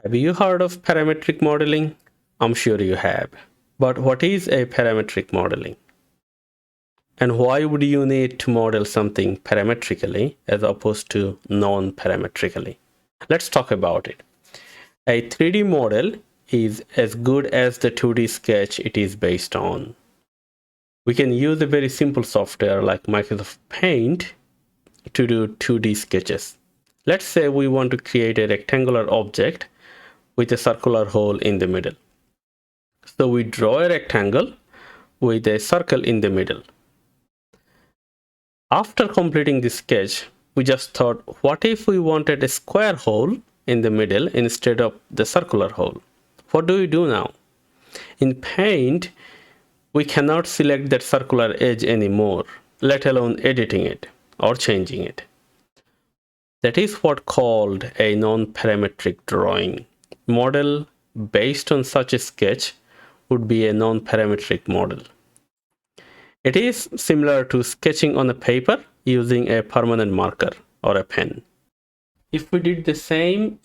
Have you heard of parametric modeling? I'm sure you have. But what is a parametric modeling? And why would you need to model something parametrically as opposed to non-parametrically? Let's talk about it. A 3D model is as good as the 2D sketch it is based on. We can use a very simple software like Microsoft Paint to do 2D sketches. Let's say we want to create a rectangular object with a circular hole in the middle. So we draw a rectangle with a circle in the middle. After completing this sketch, we just thought, what if we wanted a square hole in the middle instead of the circular hole? What do we do now? In Paint, we cannot select that circular edge anymore, let alone editing it or changing it. That is what called a non-parametric drawing. Model based on such a sketch would be a non-parametric model. It is similar to sketching on a paper using a permanent marker or a pen. If we did the same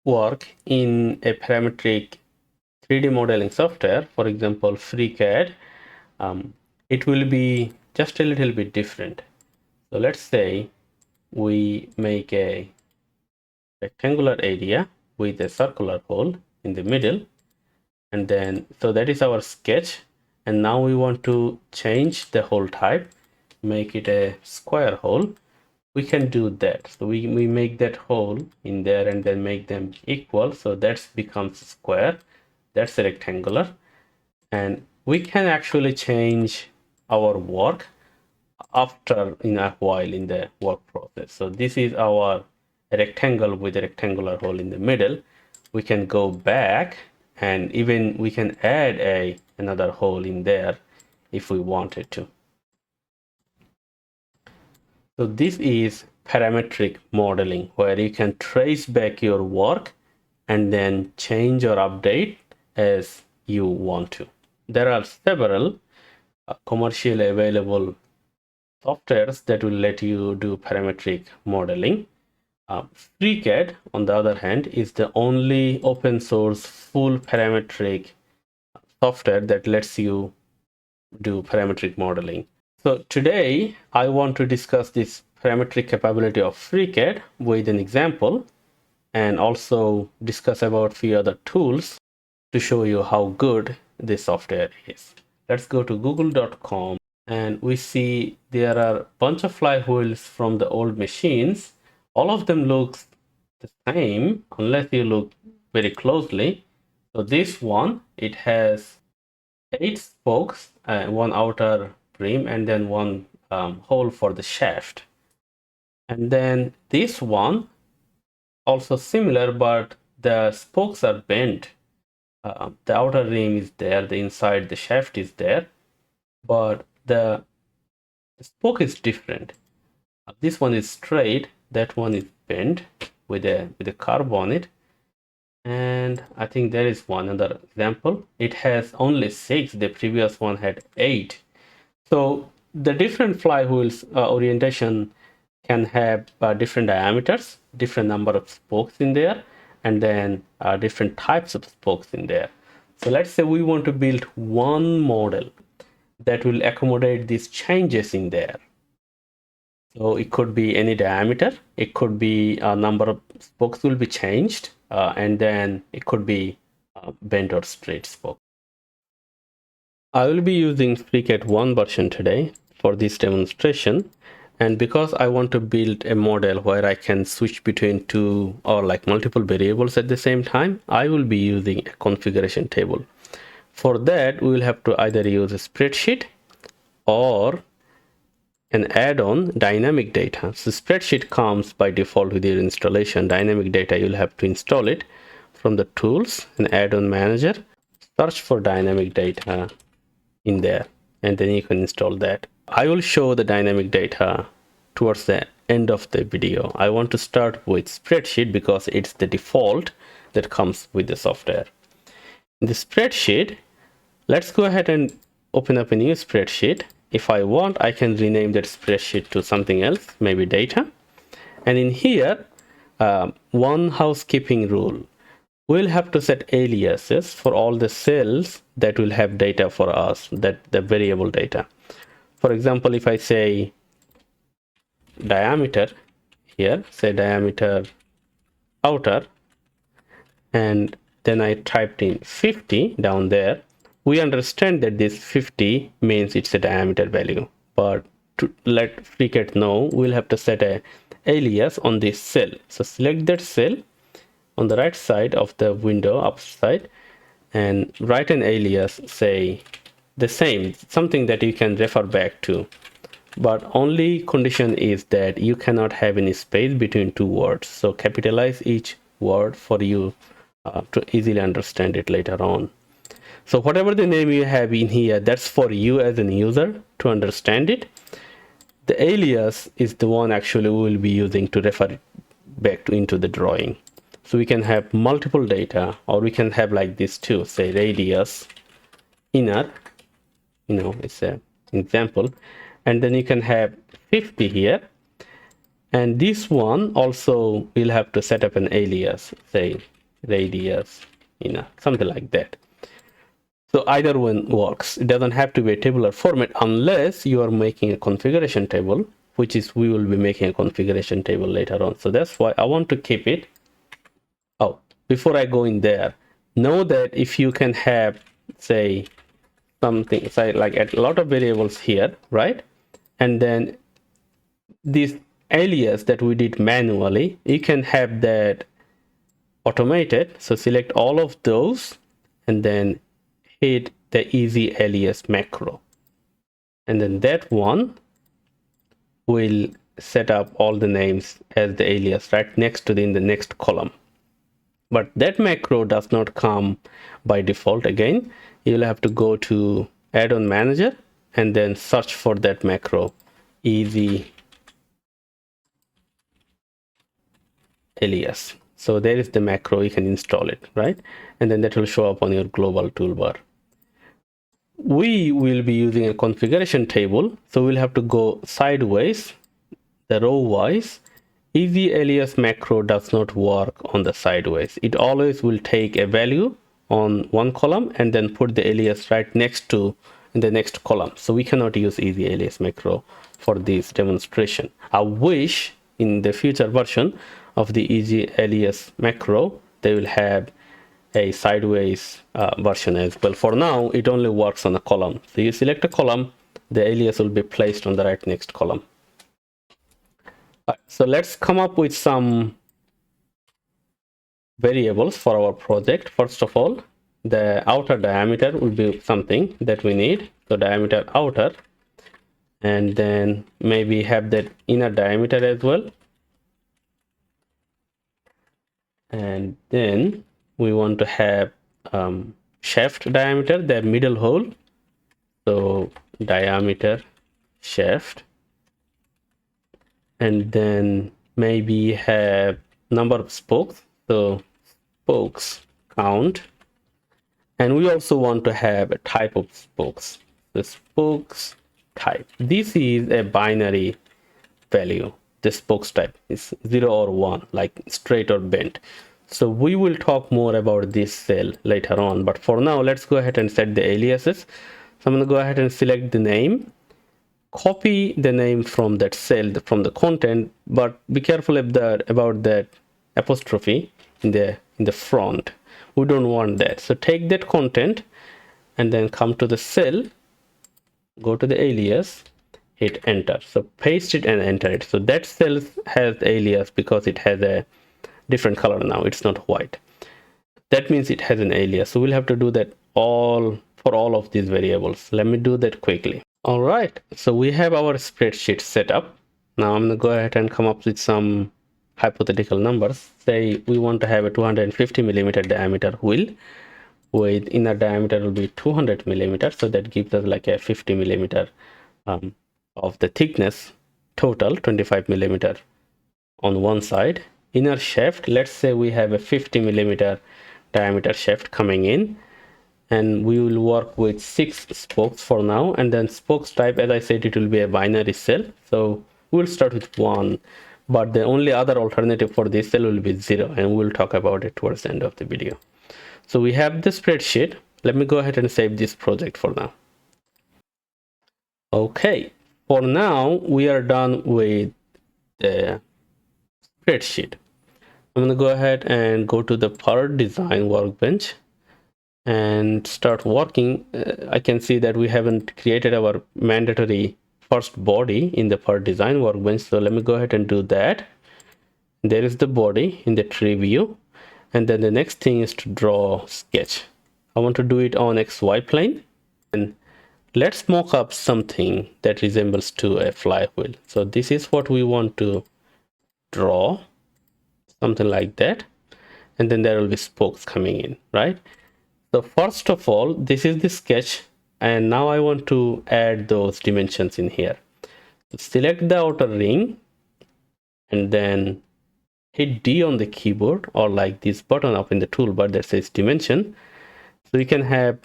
work in a parametric 3D modeling software, for example, FreeCAD, it will be just a little bit different. So let's say we make a rectangular area with a circular hole in the middle, and then so that is our sketch, and now we want to change the hole type, make it a square hole. We can do that. So we make that hole in there and then make them equal, so that becomes square, that's a rectangular, and we can actually change our work after in a while in the work process. So this is our rectangle with a rectangular hole in the middle. We can go back and even we can add another hole in there if we wanted to. So this is parametric modeling, where you can trace back your work and then change or update as you want to. There are several commercially available softwares that will let you do parametric modeling. FreeCAD, on the other hand, is the only open source full parametric software that lets you do parametric modeling. So today I want to discuss this parametric capability of FreeCAD with an example, and also discuss about few other tools to show you how good this software is. Let's go to google.com, and we see there are a bunch of flywheels from the old machines. All of them look the same unless you look very closely. So this one, it has 8 spokes, one outer rim, and then one hole for the shaft. And then this one, also similar, but the spokes are bent. The outer rim is there, the inside, the shaft is there, but the spoke is different. This one is straight, that one is bent with a curve on it. And I think there is one other example. It has only 6. The previous one had 8. So the different flywheels orientation can have different diameters, different number of spokes in there, and then different types of spokes in there. So let's say we want to build one model that will accommodate these changes in there. So it could be any diameter, it could be a number of spokes will be changed, and then it could be bent or straight spoke. I will be using FreeCAD 1 version today for this demonstration, and because I want to build a model where I can switch between two or like multiple variables at the same time, I will be using a configuration table. For that, we will have to either use a spreadsheet or an add-on dynamic data. So spreadsheet comes by default with your installation. Dynamic data, you'll have to install it from the tools and add-on manager. Search for dynamic data in there, and then you can install that. I will show the dynamic data towards the end of the video. I want to start with spreadsheet because it's the default that comes with the software. In the spreadsheet, let's go ahead and open up a new spreadsheet. If I want, I can rename that spreadsheet to something else, maybe data. And in here, one housekeeping rule. we'll have to set aliases for all the cells that will have data for us, that the variable data. For example, if I say diameter here, say diameter outer, and then I typed in 50 down there, we understand that this 50 means it's a diameter value. But to let FreeCAD know, we'll have to set a alias on this cell. So select that cell on the right side of the window upside and write an alias, say the same, something that you can refer back to. But only condition is that you cannot have any space between two words. So capitalize each word for you to easily understand it later on. So whatever the name you have in here, that's for you as an user to understand it. The alias is the one actually we will be using to refer it back to into the drawing. So we can have multiple data, or we can have like this too, say radius inner, it's an example, and then you can have 50 here, and this one also will have to set up an alias, say radius inner, something like that. So either one works. It doesn't have to be a tabular format unless you are making a configuration table, which is we will be making a configuration table later on. So that's why I want to keep it. Oh, before I go in there, know that if you can have, say, something, say like a lot of variables here, right? And then this alias that we did manually, you can have that automated. So select all of those and then hit the easy alias macro, and then that one will set up all the names as the alias right next to in the next column. But that macro does not come by default. Again, you'll have to go to add-on manager and then search for that macro, easy alias. So there is the macro, you can install it, right? And then that will show up on your global toolbar. We will be using a configuration table, so we'll have to go sideways, the row wise. Easy alias macro does not work on the sideways. It always will take a value on one column and then put the alias right next to in the next column. So we cannot use easy alias macro for this demonstration. I wish in the future version of the easy alias macro they will have a sideways version as well. For now, it only works on a column. So you select a column, the alias will be placed on the right next column. So let's come up with some variables for our project. First of all, the outer diameter will be something that we need. So diameter outer, and then maybe have that inner diameter as well. And then we want to have shaft diameter, the middle hole. So diameter shaft, and then maybe have number of spokes, so spokes count. And we also want to have a type of spokes, the spokes type. This is a binary value. The spokes type is 0 or 1, like straight or bent. So we will talk more about this cell later on, but for now let's go ahead and set the aliases. So I'm going to go ahead and select the name, copy the name from that cell, from the content, but be careful about that apostrophe in the front. We don't want that. So take that content and then come to the cell, go to the alias, hit enter. So paste it and enter it. So that cell has the alias because it has a different color now. It's not white. That means it has an alias. So we'll have to do that for all of these variables. Let me do that quickly. All right, so we have our spreadsheet set up. Now I'm going to go ahead and come up with some hypothetical numbers. Say we want to have a 250 millimeter diameter wheel with inner diameter will be 200 millimeters. So that gives us like a 50 millimeter of the thickness, total 25 millimeter on one side. Inner shaft, let's say we have a 50 millimeter diameter shaft coming in, and we will work with 6 spokes for now. And then spokes type, as I said, it will be a binary cell. So we'll start with 1, but the only other alternative for this cell will be 0, and we'll talk about it towards the end of the video. So we have the spreadsheet. Let me go ahead and save this project for now. Okay, for now we are done with the spreadsheet. I'm going to go ahead and go to the part design workbench and start working. I can see that we haven't created our mandatory first body in the part design workbench, so let me go ahead and do that. There is the body in the tree view, and then the next thing is to draw sketch. I want to do it on XY plane, and let's mock up something that resembles to a flywheel. So this is what we want to draw, something like that, and then there will be spokes coming in, right? So first of all, this is the sketch, and now I want to add those dimensions in here. So select the outer ring and then hit D on the keyboard, or like this button up in the toolbar that says dimension. So you can have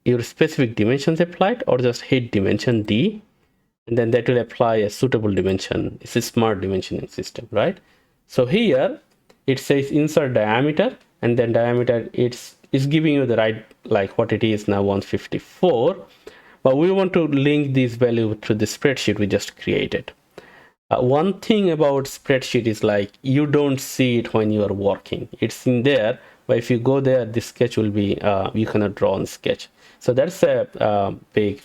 your specific dimensions applied, or just hit dimension D, and then that will apply a suitable dimension. It's a smart dimensioning system, right? So here it says insert diameter, and then diameter it's giving you the right, like what it is now, 154, but we want to link this value to the spreadsheet we just created. One thing about spreadsheet is like you don't see it when you are working. It's in there, but if you go there, the sketch will be you cannot draw on sketch. So that's a big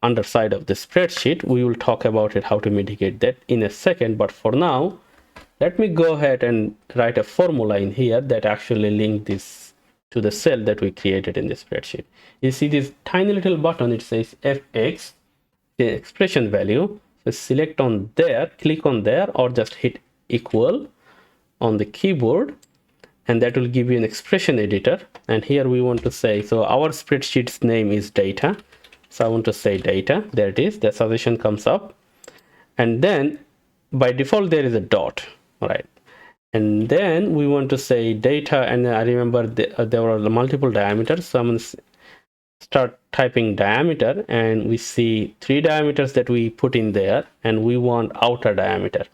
underside of the spreadsheet. We will talk about it, how to mitigate that in a second, but for now let me go ahead and write a formula in here that actually link this to the cell that we created in the spreadsheet. You see this tiny little button, it says fx, the expression value. So select on there, click on there, or just hit equal on the keyboard, and that will give you an expression editor. And here we want to say, so our spreadsheet's name is data, so I want to say data. There it is, the suggestion comes up, and then by default there is a dot, right? And then we want to say data, and I remember there were multiple diameters, so I'm going to start typing diameter, and we see 3 diameters that we put in there, and we want outer diameter.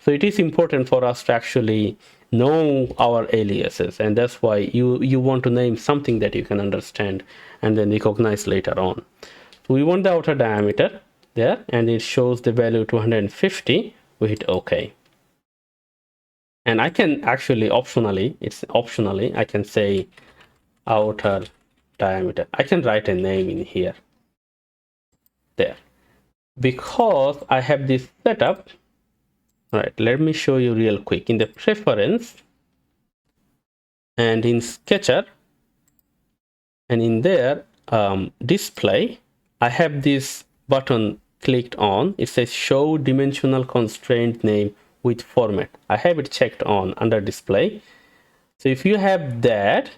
So it is important for us to actually know our aliases, and that's why you want to name something that you can understand and then recognize later on. So we want the outer diameter there, and it shows the value 250. We hit OK. And I can actually optionally, I can say outer diameter. I can write a name in here, there, because I have this setup. All right, let me show you real quick. In the preference and in Sketcher and in there display, I have this button clicked on. It says show dimensional constraint name with format. I have it checked on under display. So if you have that,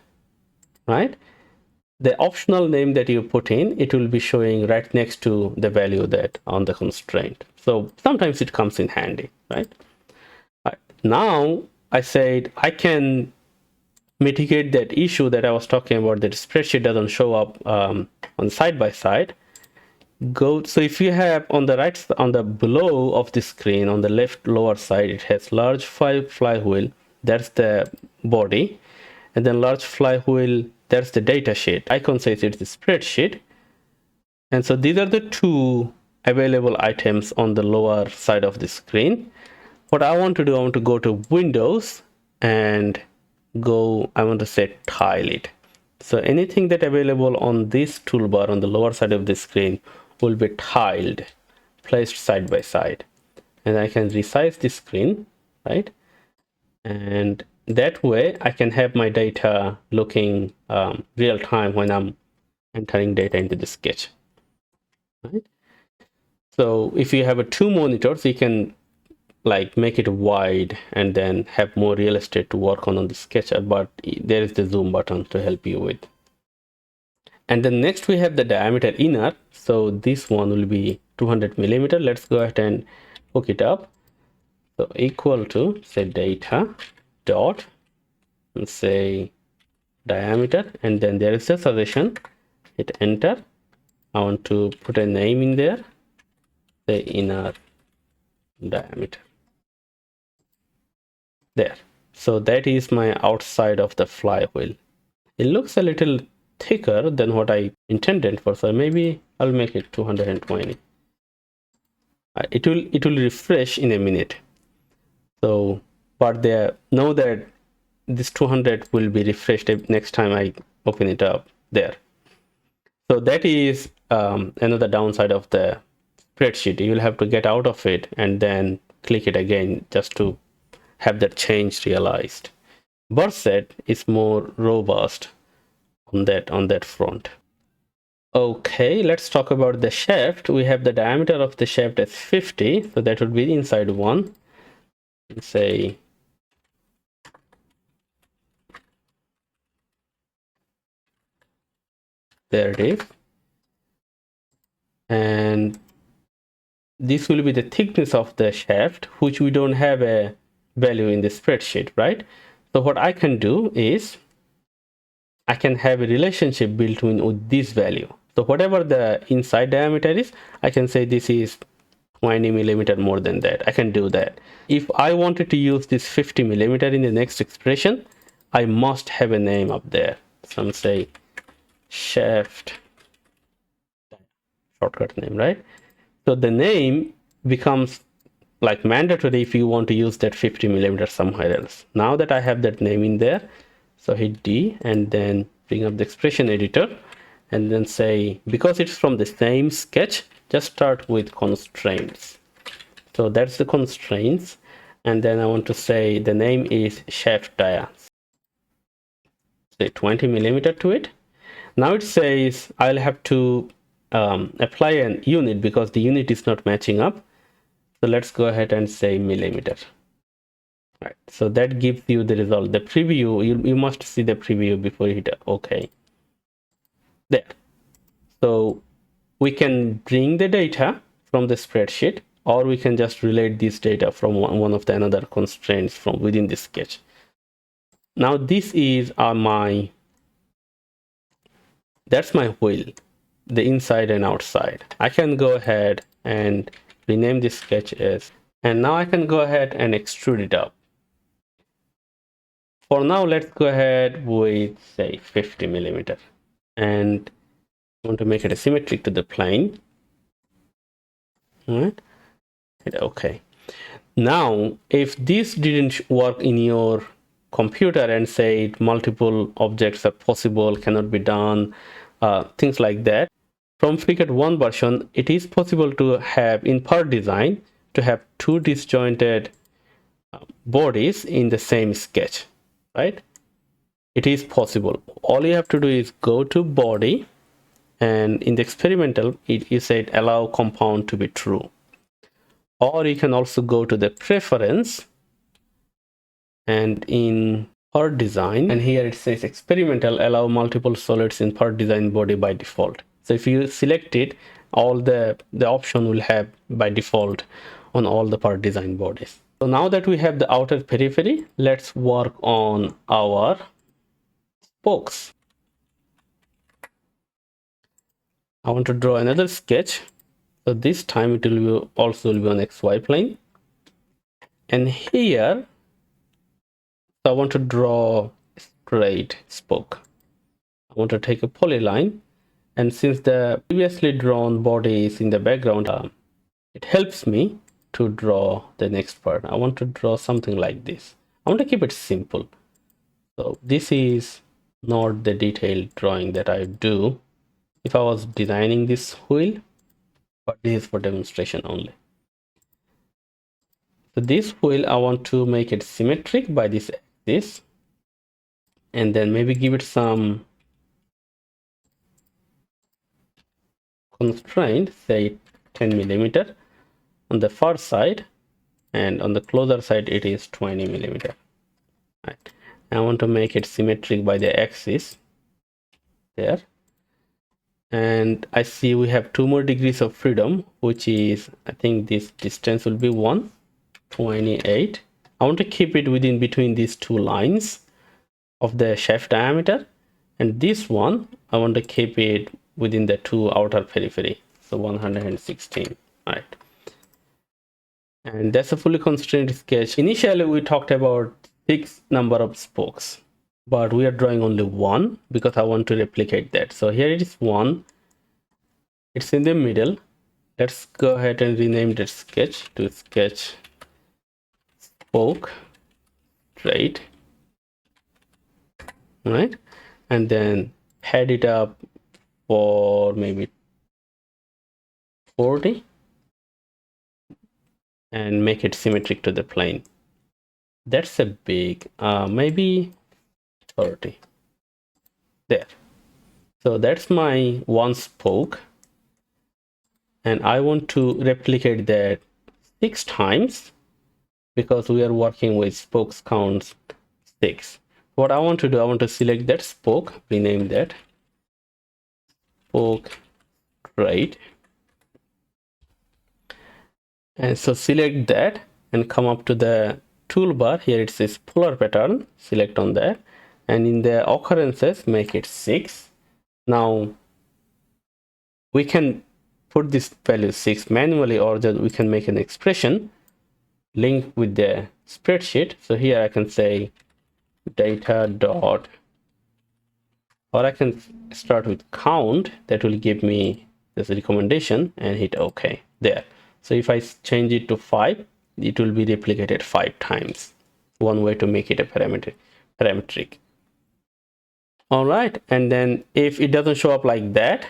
right, the optional name that you put in, it will be showing right next to the value that on the constraint. So sometimes it comes in handy, right? Now I said I can mitigate that issue that I was talking about, that spreadsheet doesn't show up on side by side. So if you have on the right, on the below of the screen, on the left lower side, it has large flywheel, that's the body, and then large flywheel, that's the data sheet. Icon says it's the spreadsheet. And so these are the two available items on the lower side of the screen. What I want to do, I want to go to Windows and I want to say tile it. So anything that available on this toolbar on the lower side of the screen will be tiled, placed side by side. And I can resize the screen, right? And that way I can have my data looking real time when I'm entering data into the sketch, right? So if you have a 2 monitors, you can like make it wide and then have more real estate to work on the sketcher, but there is the zoom button to help you with. And then next we have the diameter inner. So this one will be 200 millimeter. Let's go ahead and hook it up. So equal to, say, data dot, and say diameter, and then there is a suggestion. Hit enter. I want to put a name in there, say inner diameter. There. So that is my outside of the flywheel. It looks a little thicker than what I intended for, so maybe I'll make it 220. It will refresh in a minute. So, but they know that this 200 will be refreshed next time I open it up there. So that is another downside of the spreadsheet. You will have to get out of it and then click it again just to have that change realized. Burst set is more robust on that front. Okay, let's talk about the shaft. We have the diameter of the shaft as 50, so that would be inside one. Let's say there it is. And this will be the thickness of the shaft, which we don't have a value in the spreadsheet, right? So what I can do is I can have a relationship built in with this value. So whatever the inside diameter is, I can say this is 20 millimeter more than that. I can do that. If I wanted to use this 50 millimeter in the next expression, I must have a name up there. Some say shaft, shortcut name, right? So the name becomes like mandatory if you want to use that 50 millimeter somewhere else. Now that I have that name in there, so hit D and then bring up the expression editor and then say, because it's from the same sketch, just start with constraints. So that's the constraints. And then I want to say the name is shaft dia. Say 20 millimeter to it. Now it says I'll have to apply an unit because the unit is not matching up. So let's go ahead and say millimeter. Right. So that gives you the result. The preview, you must see the preview before you hit OK. There. So we can bring the data from the spreadsheet, or we can just relate this data from one of the another constraints from within the sketch. Now this is that's my wheel, the inside and outside. I can go ahead and rename this sketch as, and now I can go ahead and extrude it up. For now, let's go ahead with say 50 millimeter, and I want to make it symmetric to the plane. All right. Okay. Now, if this didn't work in your computer and say multiple objects are possible, cannot be done, things like that, from FreeCAD 1 version, it is possible to have in part design to have two disjointed bodies in the same sketch, right? It is possible. All you have to do is go to body, and in the experimental, you said allow compound to be true. Or you can also go to the preference and in part design, and here it says experimental, allow multiple solids in part design body by default. So if you select it, all the option will have by default on all the part design bodies. So now that we have the outer periphery, let's work on our spokes. I want to draw another sketch. So this time it will also be on XY plane. And here, so I want to draw a straight spoke. I want to take a polyline. And since the previously drawn body is in the background, it helps me to draw the next part. I want to draw something like this. I want to keep it simple. So this is not the detailed drawing that I do if I was designing this wheel, but this is for demonstration only. So this wheel, I want to make it symmetric by this axis, and then maybe give it some constraint, say 10 millimeter on the far side, and on the closer side it is 20 millimeter. Right. I want to make it symmetric by the axis there. And I see we have 2 more degrees of freedom, which is, I think this distance will be 128. I want to keep it within between these two lines of the shaft diameter, and this one I want to keep it within the two outer periphery, so 116. Right. And that's a fully constrained sketch. Initially we talked about 6 number of spokes, but we are drawing only one because I want to replicate that. So here it is one, it's in the middle. Let's go ahead and rename that sketch to sketch spoke straight, right? And then head it up for maybe 40 and make it symmetric to the plane. That's a big, maybe 30 there. So that's my one spoke, and I want to replicate that 6 times because we are working with spokes counts 6. What I want to do, I want to select that spoke, rename that spoke right, and so select that and come up to the toolbar. Here it says polar pattern, select on that, and in the occurrences make it 6. Now we can put this value 6 manually, or that we can make an expression link with the spreadsheet. So here I can say data dot, or I can start with count. That will give me this recommendation and hit OK there. So if I change it to 5, it will be replicated 5 times. One way to make it a parametric. All right, and then if it doesn't show up like that,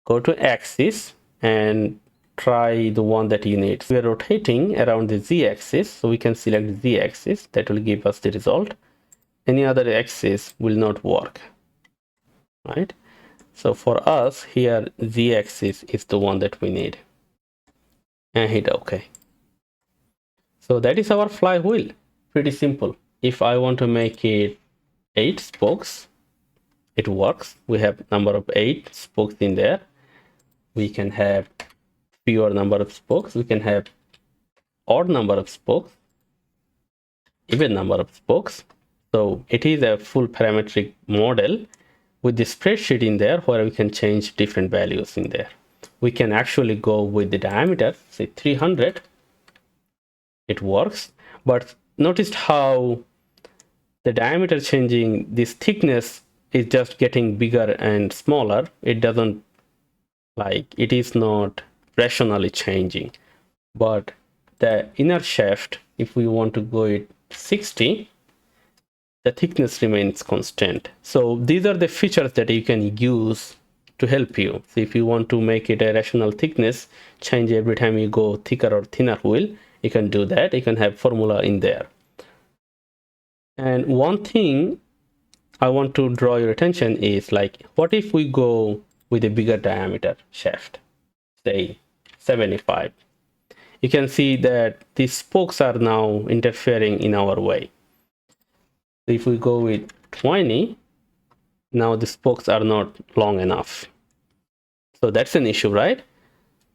go to axis and try the one that you need. We are rotating around the z-axis, so we can select z-axis. That will give us the result. Any other axis will not work, right? So for us here, z-axis is the one that we need, and hit OK. So that is our flywheel. Pretty simple. If I want to make it 8 spokes, it works. We have number of 8 spokes in there. We can have fewer number of spokes. We can have odd number of spokes, even number of spokes. So it is a full parametric model with the spreadsheet in there, where we can change different values in there. We can actually go with the diameter, say 300. It works, but notice how the diameter changing, this thickness is just getting bigger and smaller. It doesn't, like, it is not rationally changing. But the inner shaft, if we want to go it 60, the thickness remains constant. So these are the features that you can use to help you. So if you want to make it a rational thickness, change every time you go thicker or thinner wheel, you can do that. You can have formula in there. And one thing I want to draw your attention is, like, what if we go with a bigger diameter shaft, say 75? You can see that these spokes are now interfering in our way. If we go with 20, now the spokes are not long enough. So that's an issue, right?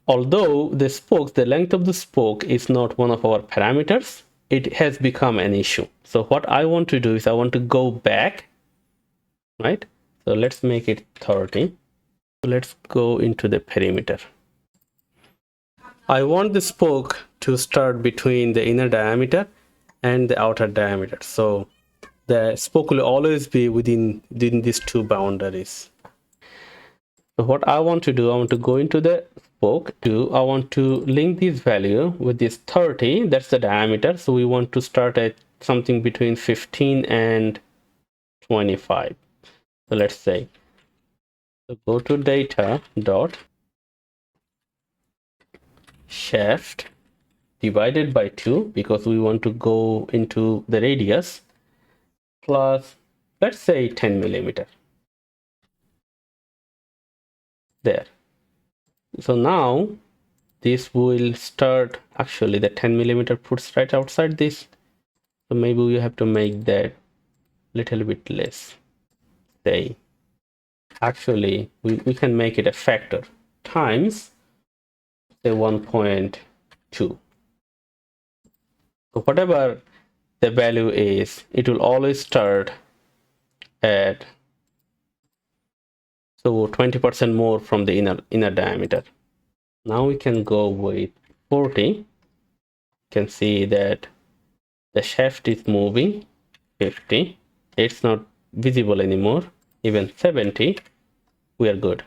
Although the spokes, the length of the spoke is not one of our parameters, it has become an issue. So what I want to do is I want to go back, right? So let's make it 30. So let's go into the perimeter. I want the spoke to start between the inner diameter and the outer diameter. So the spoke will always be within these two boundaries. So what I want to do, I want to go into the spoke. I want to link this value with this 30. That's the diameter. So we want to start at something between 15 and 25. So let's say, so go to data dot shaft divided by 2, because we want to go into the radius, plus, let's say, 10 millimeter. There. So now this will start, actually the 10 millimeter puts right outside this. So maybe we have to make that little bit less. Say, actually we can make it a factor times, say, 1.2. So whatever the value is, it will always start at, so 20% more from the inner diameter. Now we can go with 40. You can see that The shaft is moving 50. It's not visible anymore. Even 70. We are good.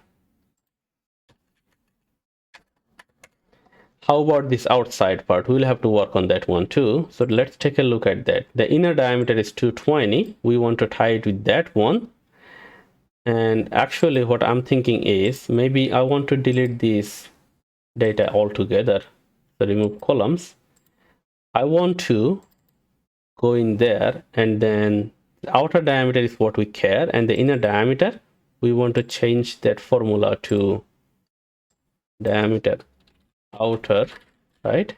How about this outside part? We'll have to work on that one too. So let's take a look at that. The inner diameter is 220. We want to tie it with that one. And actually what I'm thinking is maybe I want to delete this data altogether. So remove columns. I want to go in there, and then the outer diameter is what we care, and the inner diameter, we want to change that formula to diameter outer, right,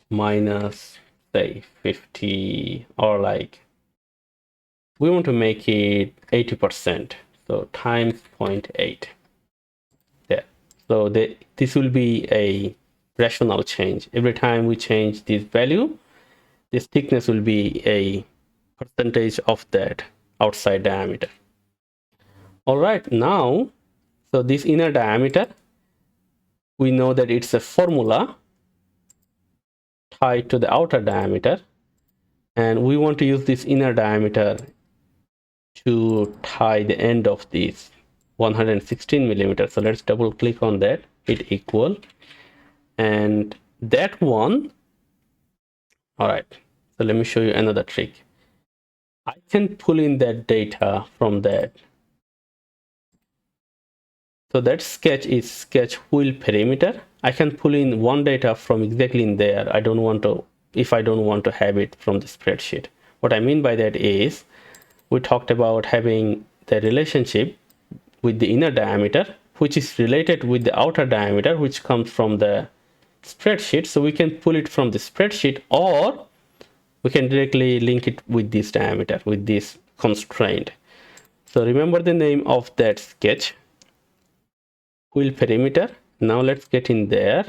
minus say 50, or like we want to make it 80%, so times 0.8 there. So this will be a rational change. Every time we change this value, this thickness will be a percentage of that outside diameter. All right, now, so this inner diameter, we know that it's a formula tied to the outer diameter, and we want to use this inner diameter to tie the end of this 116 millimeters. So let's double click on that, hit equal, and that one. All right, so let me show you another trick. I can pull in that data from that. So that sketch is sketch wheel perimeter. I can pull in one data from exactly in there. I don't want to, if I don't want to have it from the spreadsheet. What I mean by that is, we talked about having the relationship with the inner diameter, which is related with the outer diameter, which comes from the spreadsheet. So we can pull it from the spreadsheet, or we can directly link it with this diameter, with this constraint. So remember the name of that sketch, wheel perimeter. Now let's get in there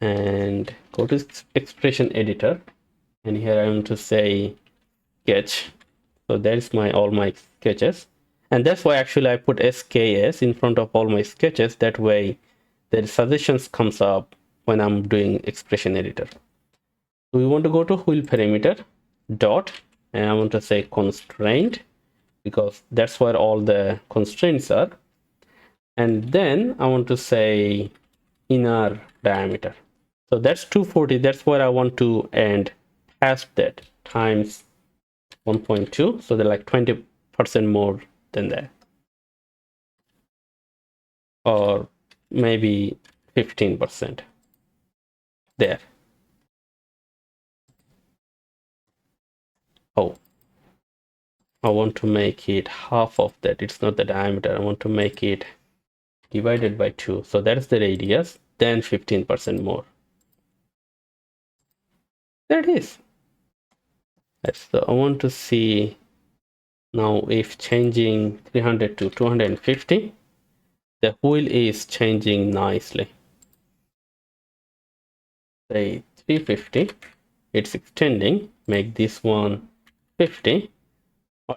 and go to expression editor, and here I want to say sketch. So that's my all my sketches, and that's why actually I put SKS in front of all my sketches. That way the suggestions comes up when I'm doing expression editor. So we want to go to wheel perimeter dot, and I want to say constraint, because that's where all the constraints are. And then I want to say inner diameter. So that's 240. That's where I want to end past that times 1.2. So they're like 20% more than that, or maybe 15% there. Oh, I want to make it half of that. It's not the diameter. I want to make it divided by 2. So that's the radius, then 15% more. There it is. So I want to see now if changing 300 to 250, the wheel is changing nicely. Say 350, it's extending, make this one 50.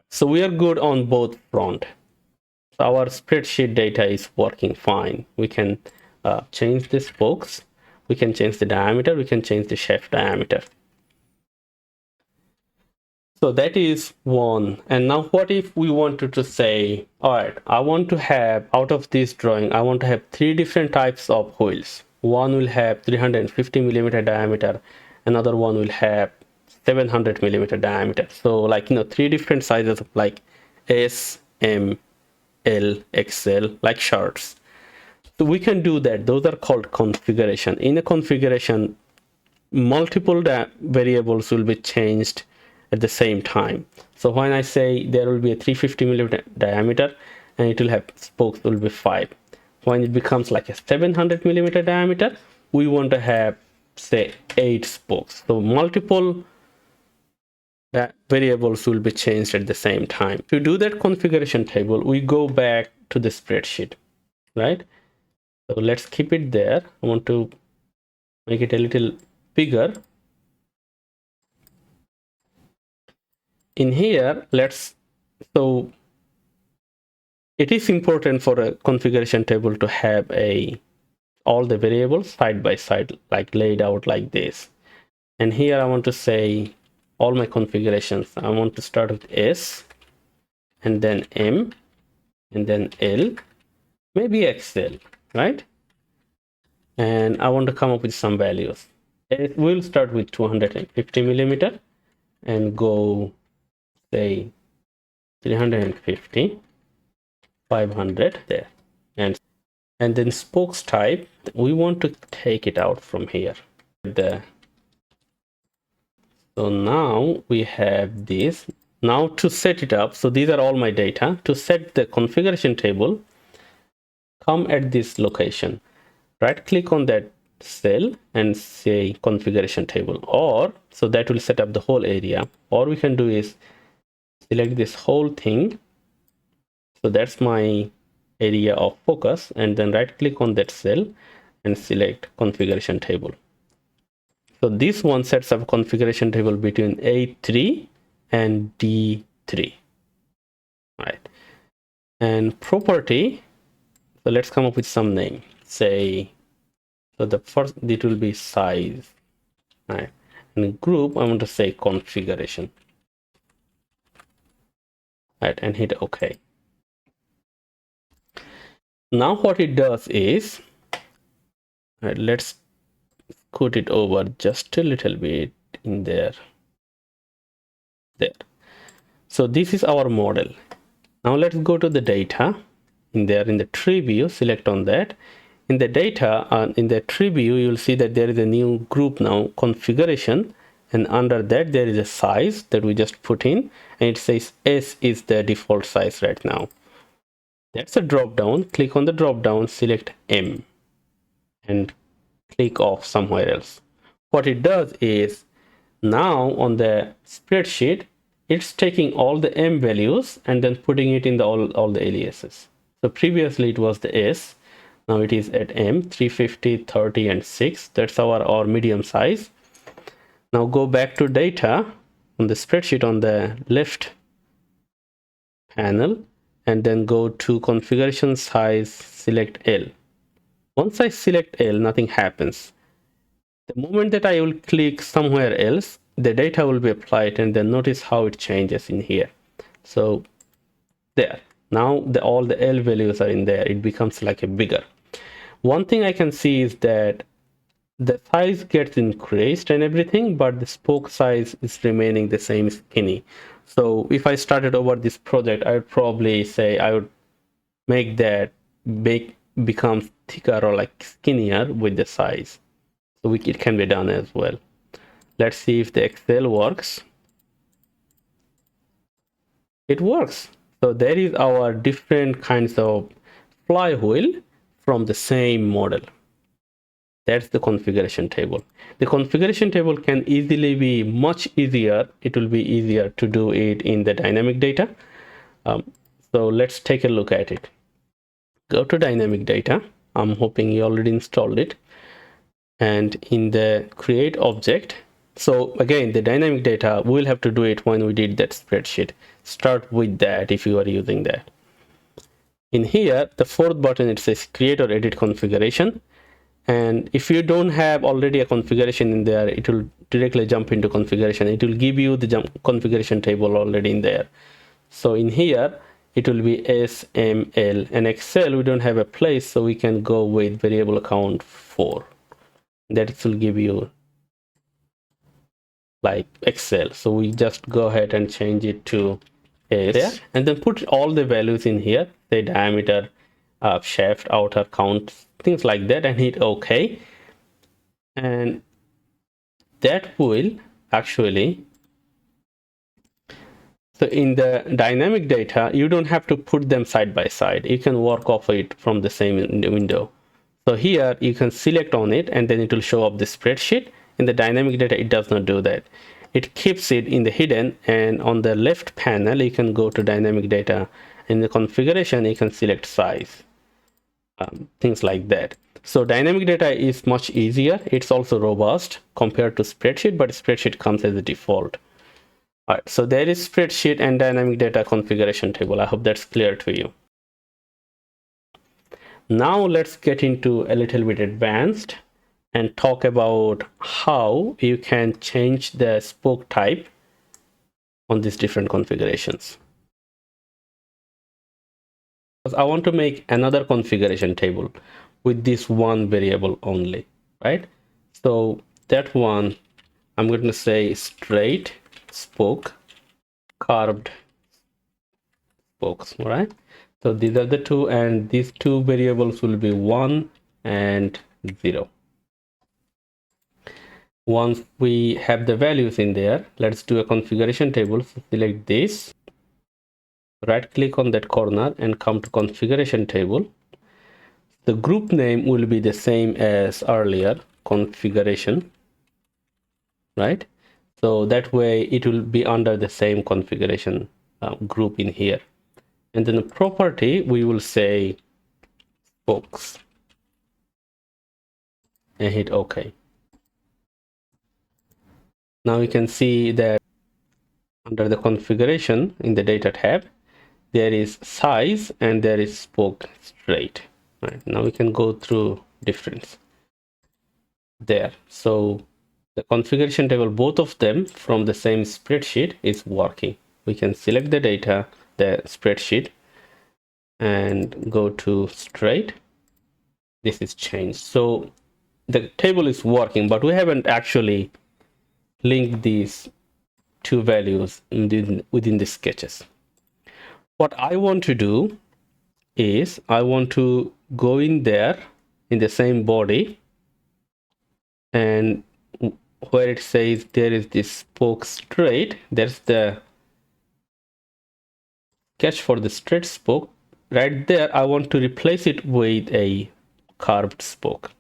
So we are good on both front. So our spreadsheet data is working fine. We can change the spokes, we can change the diameter, we can change the shaft diameter. So that is one. And now what if we wanted to say, all right, I want to have, out of this drawing, I want to have 3 different types of wheels. One will have 350 millimeter diameter, another one will have 700 millimeter diameter. So like, 3 different sizes of like S, M, L, XL, like shirts. So we can do that. Those are called configuration. In a configuration, multiple variables will be changed at the same time. So when I say there will be a 350 millimeter diameter and it will have spokes will be 5. When it becomes like a 700 millimeter diameter, we want to have say 8 spokes. So multiple variables will be changed at the same time. To do that configuration table, we go back to the spreadsheet, right? So let's keep it there. I want to make it a little bigger. In here, so it is important for a configuration table to have all the variables side by side, like laid out like this. And here I want to say all my configurations. I want to start with S and then M and then L, maybe XL, right? And I want to come up with some values. We'll start with 250 millimeter and go say 350, 500 there. And then spokes type, we want to take it out from here. So now we have this. Now to set it up, so these are all my data. To set the configuration table, come at this location, right click on that cell and say configuration table, or so that will set up the whole area. Or we can do is select this whole thing. So that's my area of focus, and then right click on that cell and select configuration table. So this one sets up configuration table between A3 and D3, right? And property, so let's come up with some name. Say, so the first, it will be size, right? And group, I want to say configuration, right? And hit OK. Now what it does is, right, let's scoot it over just a little bit in there. So this is our model. Now let's go to the data in there in the tree view, select on that. In the data, in the tree view, you'll see that there is a new group now, configuration, and under that there is a size that we just put in, and it says S is the default size right now. That's a drop down. Click on the drop down, select M, and click off somewhere else. What it does is, now on the spreadsheet, it's taking all the M values and then putting it in the all the aliases. So previously it was the S, now it is at M, 350, 30, and 6. That's our medium size. Now go back to data on the spreadsheet on the left panel, and then go to configuration size, select L. Once I select L, nothing happens. The moment that I will click somewhere else, the data will be applied, and then notice how it changes in here. So there, now all the L values are in there. It becomes like a bigger. One thing I can see is that the size gets increased and everything, but the spoke size is remaining the same, skinny. So if I started over this project, I would probably say I would make that become thicker or like skinnier with the size. So it can be done as well. Let's see if the Excel works. It works. So there is our different kinds of flywheel from the same model. That's the configuration table. The configuration table can easily be much easier. It will be easier to do it in the dynamic data. So let's take a look at it. Go to dynamic data. I'm hoping you already installed it. And in the create object, so again, the dynamic data, we'll have to do it when we did that spreadsheet. Start with that if you are using that. In here, the fourth button, it says create or edit configuration. And if you don't have already a configuration in there, it will directly jump into configuration. It will give you the configuration table already in there. So in here, it will be S, M, L, and Excel. We don't have a place, so we can go with variable account 4. That will give you like Excel. So we just go ahead and change it to S there, and then put all the values in here, the diameter, shaft, outer count, things like that, and hit OK. And that will actually, so in the dynamic data, you don't have to put them side by side. You can work off it from the same window. So here you can select on it, and then it will show up the spreadsheet. In the dynamic data, it does not do that. It keeps it in the hidden, and on the left panel, you can go to dynamic data. In the configuration, you can select size, things like that. So dynamic data is much easier. It's also robust compared to spreadsheet, but spreadsheet comes as a default. All right, so there is spreadsheet and dynamic data configuration table. I hope that's clear to you. Now let's get into a little bit advanced. and talk about how you can change the spoke type on these different configurations. Because I want to make another configuration table with this one variable only, right? So that one, I'm going to say straight spoke, carved spokes, all right? So these are the two, and these two variables will be 1 and 0. Once we have the values in there, let's do a configuration table. So select this, right click on that corner and come to configuration table. The group name will be the same as earlier, configuration, right? So that way it will be under the same configuration group in here. And then the property, we will say spokes and hit OK. Now you can see that under the configuration in the data tab, there is size and there is spoke straight. Right, now we can go through difference there. So the configuration table, both of them from the same spreadsheet, is working. We can select the data, the spreadsheet, and go to straight. This is changed. So the table is working, but we haven't actually linked these two values within the sketches. What I want to do is I want to go in there in the same body, and where it says there is this spoke straight, there's the sketch for the straight spoke. Right there, I want to replace it with a carved spoke.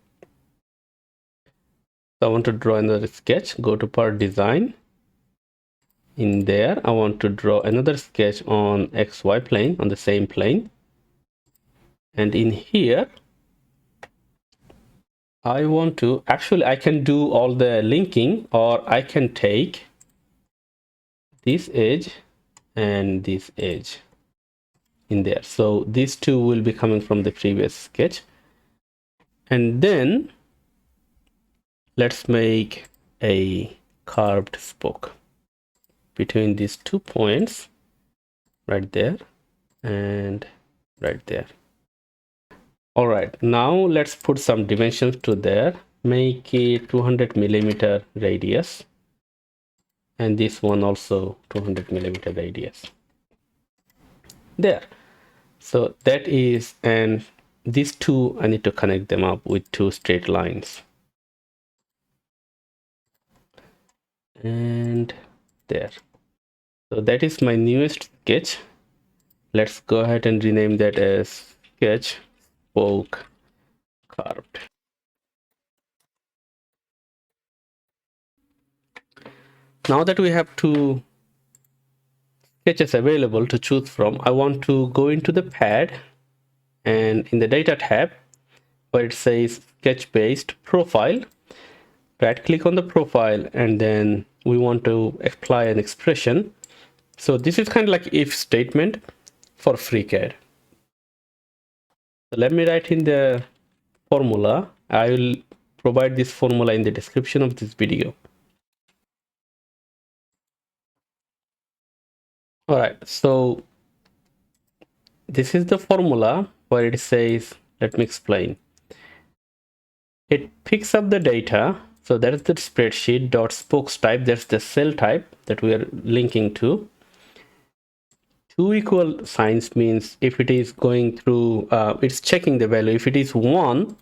So I want to draw another sketch, go to part design. In there, I want to draw another sketch on XY plane, on the same plane. And in here, I want to, actually I can do all the linking, or I can take this edge and this edge in there. So these two will be coming from the previous sketch. And then let's make a carved spoke between these 2 points, right there and right there. All right, now let's put some dimensions to there. Make it 200 millimeter radius, and this one also 200 millimeter radius. There. So that is, and these two, I need to connect them up with 2 straight lines. And there. So that is my newest sketch. Let's go ahead and rename that as sketch spoke carved. Now that we have 2 sketches available to choose from, I want to go into the pad, and in the data tab where it says sketch based profile, right click on the profile, and then we want to apply an expression. So this is kind of like if statement for FreeCAD. So let me write in the formula. I will provide this formula in the description of this video. All right, so this is the formula where it says, let me explain. It picks up the data. So that is the spreadsheet dot spokes type. That's the cell type that we are linking to. 2 equal signs means if it is going through, it's checking the value. If it is 1,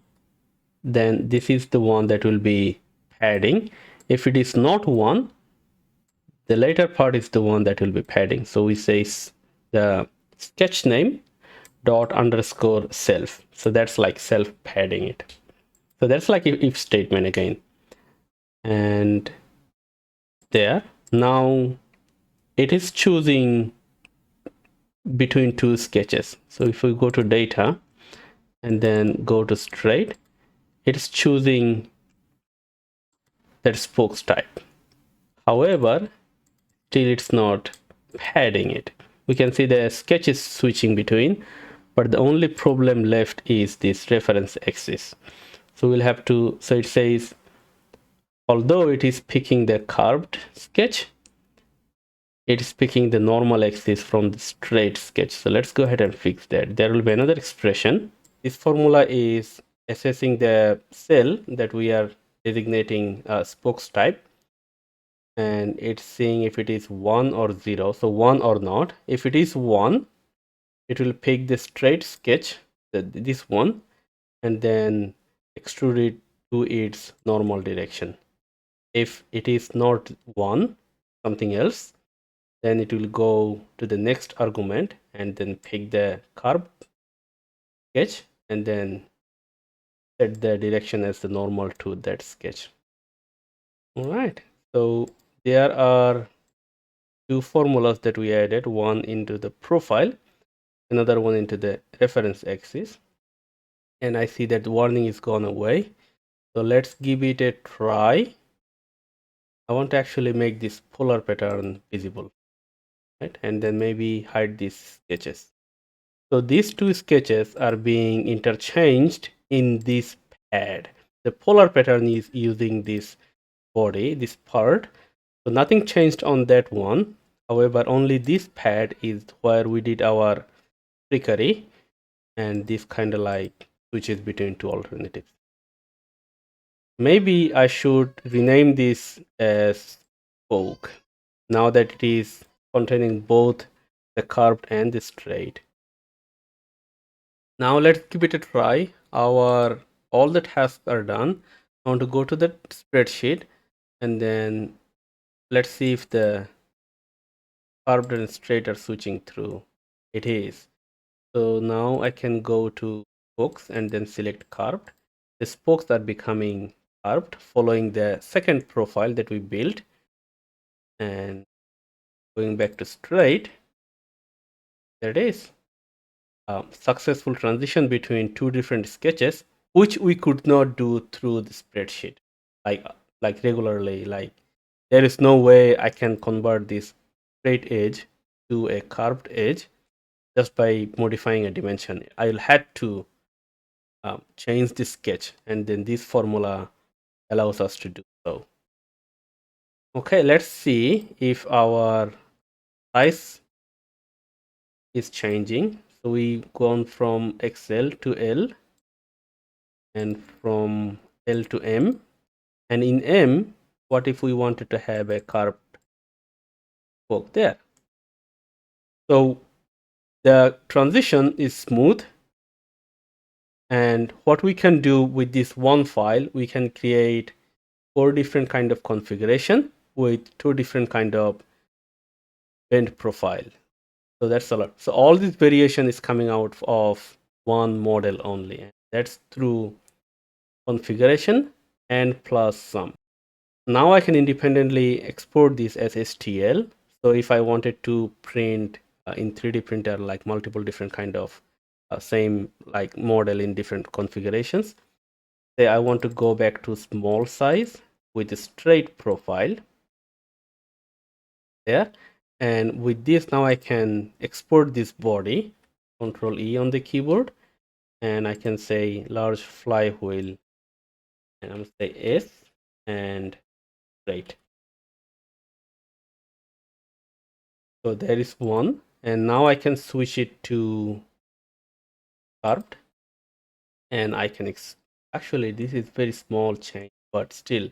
then this is the one that will be padding. If it is not 1, the later part is the one that will be padding. So we say the sketch name dot underscore self. So that's like self padding it. So that's like if statement again. And there, now it is choosing between 2 sketches. So if we go to data and then go to straight, it's choosing that spokes type. However, still it's not padding it. We can see the sketch is switching between, but the only problem left is this reference axis. So we'll have to, so it says, although it is picking the curved sketch, it is picking the normal axis from the straight sketch. So let's go ahead and fix that. There will be another expression. This formula is assessing the cell that we are designating spokes type, and it's seeing if it is 1 or 0. So 1 or not. If it is 1, it will pick the straight sketch, this one, and then extrude it to its normal direction. If it is not 1, something else, then it will go to the next argument and then pick the curved sketch and then set the direction as the normal to that sketch. All right, so there are two formulas that we added, one into the profile, another one into the reference axis, and I see that the warning is gone away. So let's give it a try. I want to actually make this polar pattern visible, right? And then maybe hide these sketches. So these two sketches are being interchanged in this pad. The polar pattern is using this body, this part. So nothing changed on that one. However, only this pad is where we did our trickery, and this kind of like switches between two alternatives. Maybe I should rename this as spoke, now that it is containing both the curved and the straight. Now let's give it a try. All the tasks are done. I want to go to the spreadsheet, and then let's see if the curved and straight are switching through. It is. So now I can go to spokes and then select curved. The spokes are becoming curved following the second profile that we built, and going back to straight, there it is. Successful transition between two different sketches, which we could not do through the spreadsheet like regularly. Like there is no way I can convert this straight edge to a curved edge just by modifying a dimension. I'll have to change the sketch, and then this formula allows us to do so. Okay, let's see if our size is changing. So we've gone from XL to L and from L to M. And in M, what if we wanted to have a curved spoke there? So the transition is smooth. And what we can do with this one file, we can create 4 different kind of configuration with 2 different kind of bend profile. So that's a lot. So all this variation is coming out of one model only. That's through configuration and plus sum. Now I can independently export this as STL. So if I wanted to print in 3D printer like multiple different kind of same like model in different configurations, say I want to go back to small size with a straight profile there, and with this now I can export this body, Control E on the keyboard, and I can say large flywheel, and I'm gonna say S and straight. So there is one, and now I can switch it to curved, and I can actually this is very small change, but still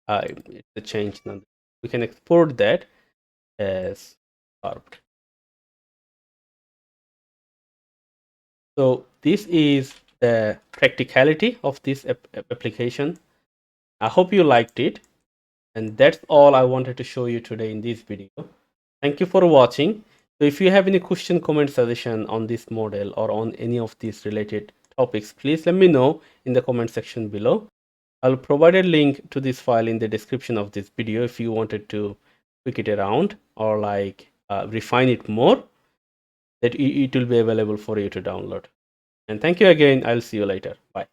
it's a change now. We can export that as curved. So this is the practicality of this application. I hope you liked it, and that's all I wanted to show you today in this video. Thank you for watching. So if you have any question, comment, suggestion on this model or on any of these related topics, please let me know in the comment section below. I'll provide a link to this file in the description of this video if you wanted to tweak it around or like refine it more, that it will be available for you to download. And thank you again. I'll see you later. Bye.